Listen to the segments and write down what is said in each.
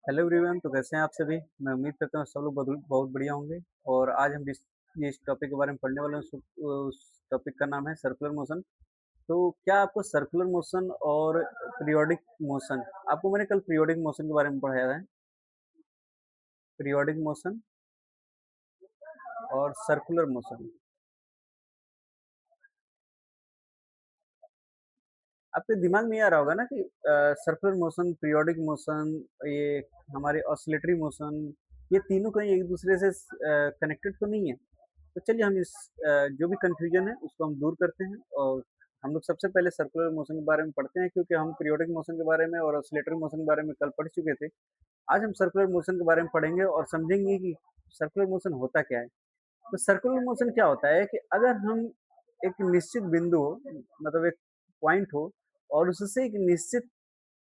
Hello everyone. तो कैसे हैं आप सभी? मैं उम्मीद करता हूँ सब लोग बहुत बहुत बढ़िया होंगे। और आज हम जिस टॉपिक के बारे में पढ़ने वाले हैं उस टॉपिक का नाम है सर्कुलर मोशन। तो क्या आपको सर्कुलर मोशन और पीरियोडिक मोशन, आपको मैंने कल पीरियोडिक मोशन के बारे में पढ़ाया है। पीरियोडिक मोशन और सर्कुलर मोशन, आपके दिमाग में ये आ रहा होगा ना कि सर्कुलर मोशन, पीरियोडिक मोशन, ये हमारे ऑसिलेटरी मोशन, ये तीनों कहीं एक दूसरे से कनेक्टेड तो नहीं है। तो चलिए हम जो भी कंफ्यूजन है उसको हम दूर करते हैं। और हम लोग सबसे पहले सर्कुलर मोशन के बारे में पढ़ते हैं, क्योंकि हम पीरियोडिक मोशन के बारे में और ऑसिलेटरी मोशन के बारे में कल पढ़ चुके थे। आज हम सर्कुलर मोशन के बारे में पढ़ेंगे और समझेंगे कि सर्कुलर मोशन होता क्या है। तो सर्कुलर मोशन क्या होता है कि अगर हम एक निश्चित बिंदु हो, मतलब एक पॉइंट हो, और उससे एक निश्चित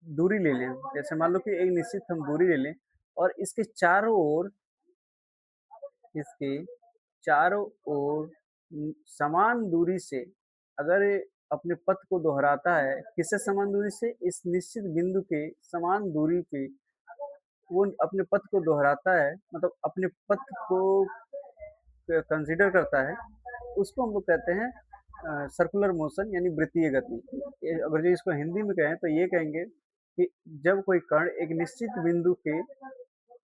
दूरी ले लें। जैसे मान लो कि एक निश्चित हम दूरी ले लें और इसके चारों ओर समान दूरी से अगर ये अपने पथ को दोहराता है, किससे समान दूरी से? इस निश्चित बिंदु के समान दूरी पे वो अपने पथ को दोहराता है, मतलब अपने पथ को कंसीडर करता है। उसको हम लोग कहते हैं सर्कुलर मोशन, यानी वृत्तीय गति। अगर जो इसको हिंदी में कहें तो ये कहेंगे कि जब कोई कण एक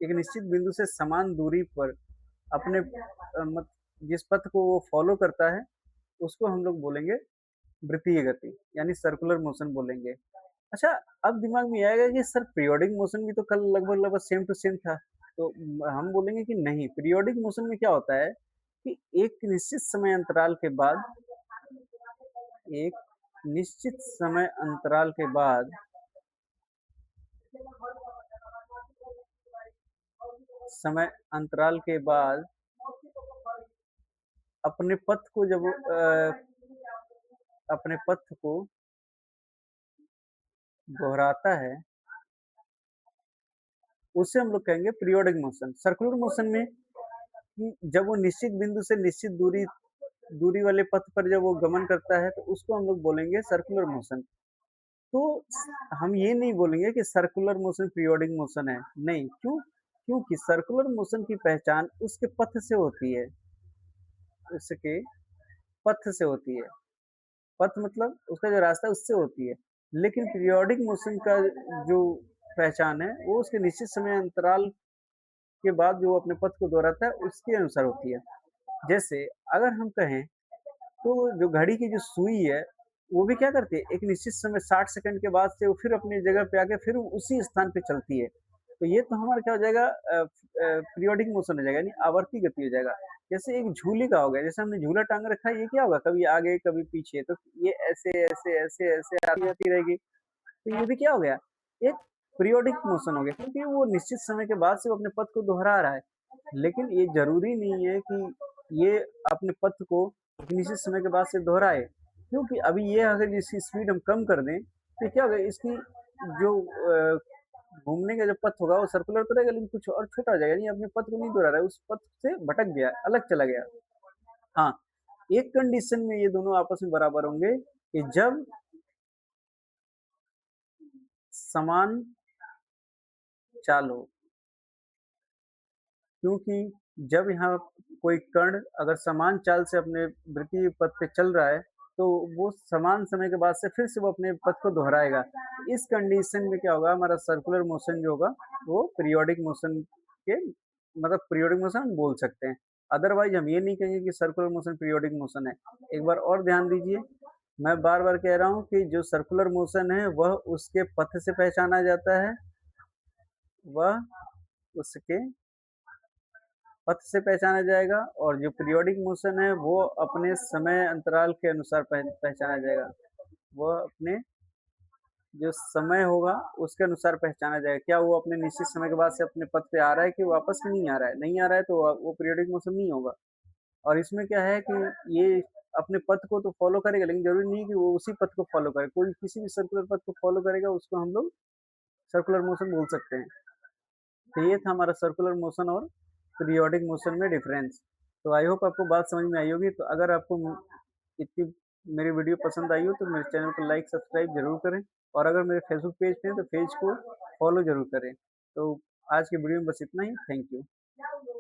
निश्चित बिंदु से समान दूरी पर अपने जिस पथ को वो फॉलो करता है, उसको हम लोग बोलेंगे वृत्तीय गति, यानी सर्कुलर मोशन बोलेंगे। अच्छा, अब दिमाग में ये आएगा कि सर पीरियोडिक मोशन भी तो कल लगभग लगभग सेम टू सेम था। तो हम बोलेंगे कि नहीं, पीरियोडिक मोशन में क्या होता है कि एक निश्चित समय अंतराल के बाद समय अंतराल के बाद अपने पथ को जब अपने पथ को दोहराता है, उसे हम लोग कहेंगे पीरियोडिक मोशन। सर्कुलर मोशन में कि जब वो निश्चित बिंदु से निश्चित दूरी वाले पथ पर जब वो गमन करता है, तो उसको हम लोग बोलेंगे सर्कुलर मोशन। तो हम ये नहीं बोलेंगे कि सर्कुलर मोशन पीरियोडिक मोशन है, नहीं। क्योंकि सर्कुलर मोशन की पहचान उसके पथ से होती है। उसके पथ से होती है। पथ मतलब उसका जो रास्ता है उससे होती है। लेकिन पीरियोडिक मोशन का जो पहचान है वो उसके निश्चित समय अंतराल के बाद जो अपने पथ को दोहराता है उसके अनुसार होती है। जैसे अगर हम कहें तो जो घड़ी की जो सुई है, वो भी क्या करती है, एक निश्चित समय 60 सेकंड के बाद से वो फिर अपनी जगह पे आके फिर उसी स्थान पे चलती है। तो ये तो हमारा क्या हो जाएगा, पीरियोडिक मोशन हो जाएगा, यानी आवर्ती गति हो जाएगा। जैसे एक झूले का हो गया, जैसे हमने झूला टांग रखा है, ये क्या होगा, कभी आगे कभी पीछे, तो ये ऐसे आती जाती रहेगी। तो ये भी क्या हो गया, एक पीरियोडिक मोशन हो गया, क्योंकि वो निश्चित समय के बाद से वो अपने पथ को दोहरा रहा है। लेकिन ये जरूरी नहीं है कि ये अपने पथ को एक निश्चित समय के बाद से दोहराए, क्योंकि अभी ये अगर इसकी स्पीड हम कम कर दें तो क्या होगा, इसकी जो घूमने का जो पथ होगा वो सर्कुलर तो रहेगा, लेकिन कुछ और छोटा हो जाएगा, यानी अपने पथ को नहीं दोहरा रहा है, उस पथ से भटक गया, अलग चला गया। हाँ, एक कंडीशन में ये दोनों आपस में बराबर होंगे कि जब समान चाल हो। क्योंकि जब यहाँ कोई कण अगर समान चाल से अपने वृत्तीय पथ पे चल रहा है, तो वो समान समय के बाद से फिर से वो अपने पथ को दोहराएगा। इस कंडीशन में क्या होगा, हमारा सर्कुलर मोशन जो होगा वो पीरियोडिक मोशन के, मतलब पीरियोडिक मोशन हम बोल सकते हैं। अदरवाइज हम ये नहीं कहेंगे कि सर्कुलर मोशन पीरियोडिक मोशन है। एक बार और ध्यान दीजिए, मैं बार बार कह रहा हूँ कि जो सर्कुलर मोशन है वह उसके पथ से पहचाना जाता है, वह उसके पथ से पहचाना जाएगा। और जो पीरियोडिक मोशन है वो अपने समय अंतराल के अनुसार पहचाना जाएगा। वह अपने जो समय होगा उसके अनुसार पहचाना जाएगा, क्या वो अपने निश्चित समय के बाद से अपने पथ पे आ रहा है कि वापस में नहीं आ रहा है। नहीं आ रहा है तो वो पीरियोडिक मोशन नहीं होगा। और इसमें क्या है कि ये अपने पथ को तो फॉलो करेगा, लेकिन जरूरी नहीं कि वो उसी पथ को फॉलो करे। कोई किसी भी सर्कुलर पथ को फॉलो करेगा, उसको हम लोग सर्कुलर मोशन बोल सकते हैं। तो ये था हमारा सर्कुलर मोशन और पीरियोडिक मोशन में डिफरेंस। तो आई होप आपको बात समझ में आई होगी। तो अगर आपको इतनी मेरी वीडियो पसंद आई हो तो मेरे चैनल को लाइक सब्सक्राइब जरूर करें। और अगर मेरे फेसबुक पेज पे हैं तो पेज को फॉलो जरूर करें। तो आज की वीडियो में बस इतना ही। Thank you.